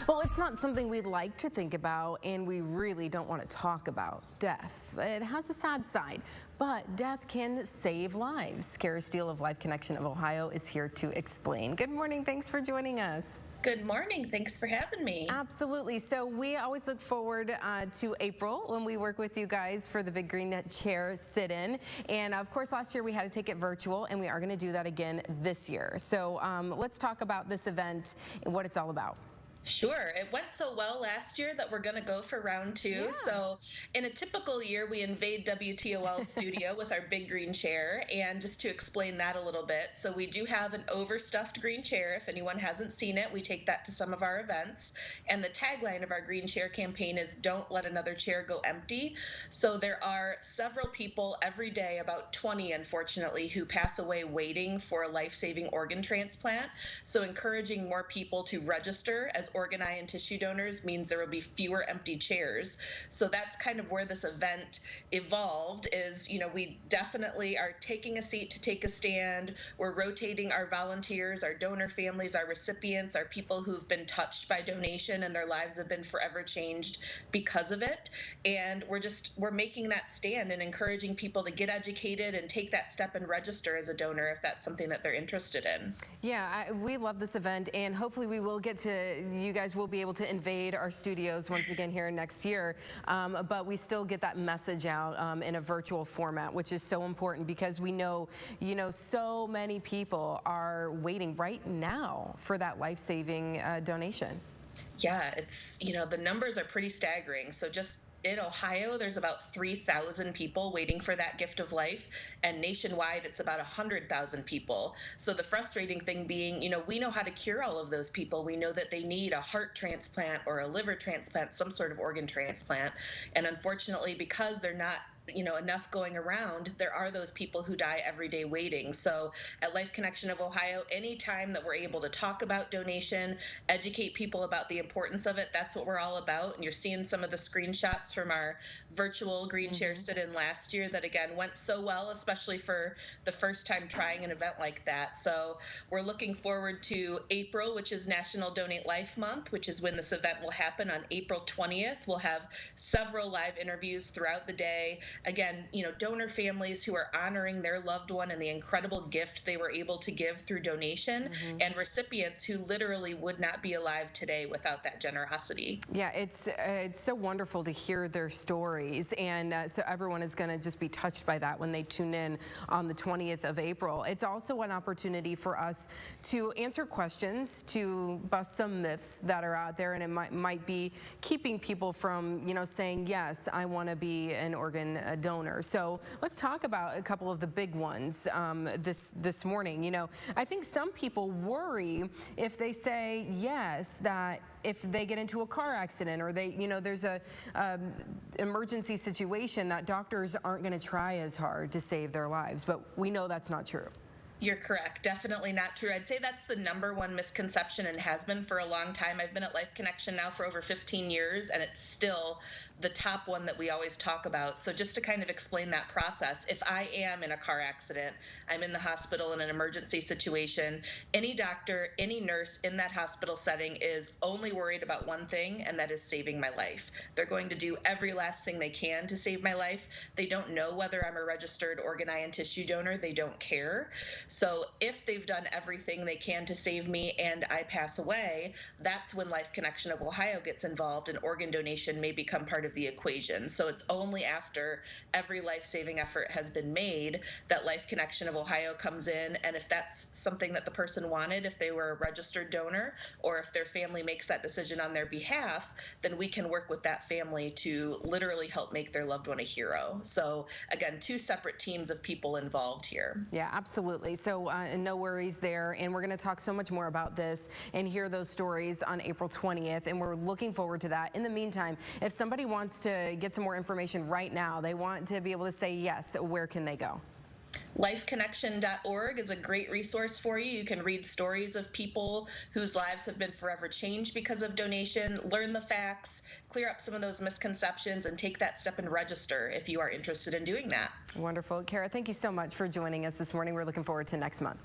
Well, it's not something we like to think about, and we really don't want to talk about death. It has a sad side, but death can save lives. Kara Steele of Life Connection of Ohio is here to explain. Good morning. Thanks for joining us. Good morning. Thanks for having me. Absolutely. So we always look forward to April when we work with you guys for the Big Green Chair sit-in. And of course, last year we had to take it virtual, and we are going to do that again this year. So let's talk about this event and what it's all about. Sure. It went so well last year that we're going to go for round two. Yeah. So in a typical year, we invade WTOL's studio with our big green chair. And just to explain that a little bit, so we do have an overstuffed green chair. If anyone hasn't seen it, we take that to some of our events. And the tagline of our green chair campaign is "Don't let another chair go empty." So there are several people every day, about 20 unfortunately, who pass away waiting for a life-saving organ transplant. So encouraging more people to register as organ, eye, and tissue donors means there will be fewer empty chairs. So that's kind of where this event evolved is, we definitely are taking a seat to take a stand. We're rotating our volunteers, our donor families, our recipients, our people who've been touched by donation and their lives have been forever changed because of it. And we're making that stand and encouraging people to get educated and take that step and register as a donor if that's something that they're interested in. Yeah, we love this event, and hopefully we will get to, you guys will be able to invade our studios once again here next year, but we still get that message out in a virtual format, which is so important because we know, so many people are waiting right now for that life-saving donation. Yeah, it's, the numbers are pretty staggering. So just in Ohio, there's about 3,000 people waiting for that gift of life, and nationwide, it's about 100,000 people. So the frustrating thing being, we know how to cure all of those people. We know that they need a heart transplant or a liver transplant, some sort of organ transplant. And unfortunately, because they're not enough going around, there are those people who die every day waiting. So at Life Connection of Ohio, anytime that we're able to talk about donation, educate people about the importance of it, that's what we're all about. And you're seeing some of the screenshots from our virtual green chair sit-in last year that again went so well, especially for the first time trying an event like that. So we're looking forward to April, which is National Donate Life Month, which is when this event will happen on April 20th. We'll have several live interviews throughout the day. Again, donor families who are honoring their loved one and the incredible gift they were able to give through donation, and recipients who literally would not be alive today without that generosity. Yeah, it's so wonderful to hear their stories, and so everyone is going to just be touched by that when they tune in on the 20th of April. It's also an opportunity for us to answer questions, to bust some myths that are out there, and it might be keeping people from, saying, yes, I want to be an organ donor. So let's talk about a couple of the big ones this morning. I think some people worry if they say yes, that if they get into a car accident or there's a emergency situation, that doctors aren't going to try as hard to save their lives. But we know that's not true. You're correct. Definitely not true. I'd say that's the #1 misconception and has been for a long time. I've been at Life Connection now for over 15 years, and it's still the top one that we always talk about. So just to kind of explain that process, if I am in a car accident, I'm in the hospital in an emergency situation, any doctor, any nurse in that hospital setting is only worried about one thing, and that is saving my life. They're going to do every last thing they can to save my life. They don't know whether I'm a registered organ, eye, and tissue donor. They don't care. So if they've done everything they can to save me and I pass away, that's when Life Connection of Ohio gets involved and organ donation may become part of the equation. So it's only after every life-saving effort has been made that Life Connection of Ohio comes in, and if that's something that the person wanted, if they were a registered donor, or if their family makes that decision on their behalf, then we can work with that family to literally help make their loved one a hero. So again, two separate teams of people involved here. Yeah, absolutely. So no worries there, and we're going to talk so much more about this and hear those stories on April 20th, and we're looking forward to that. In the meantime, if somebody wants to get some more information right now, they want to be able to say yes, where can they go? Lifeconnection.org is a great resource for you. You can read stories of people whose lives have been forever changed because of donation, learn the facts, clear up some of those misconceptions, and take that step and register if you are interested in doing that. Wonderful. Kara, thank you so much for joining us this morning. We're looking forward to next month.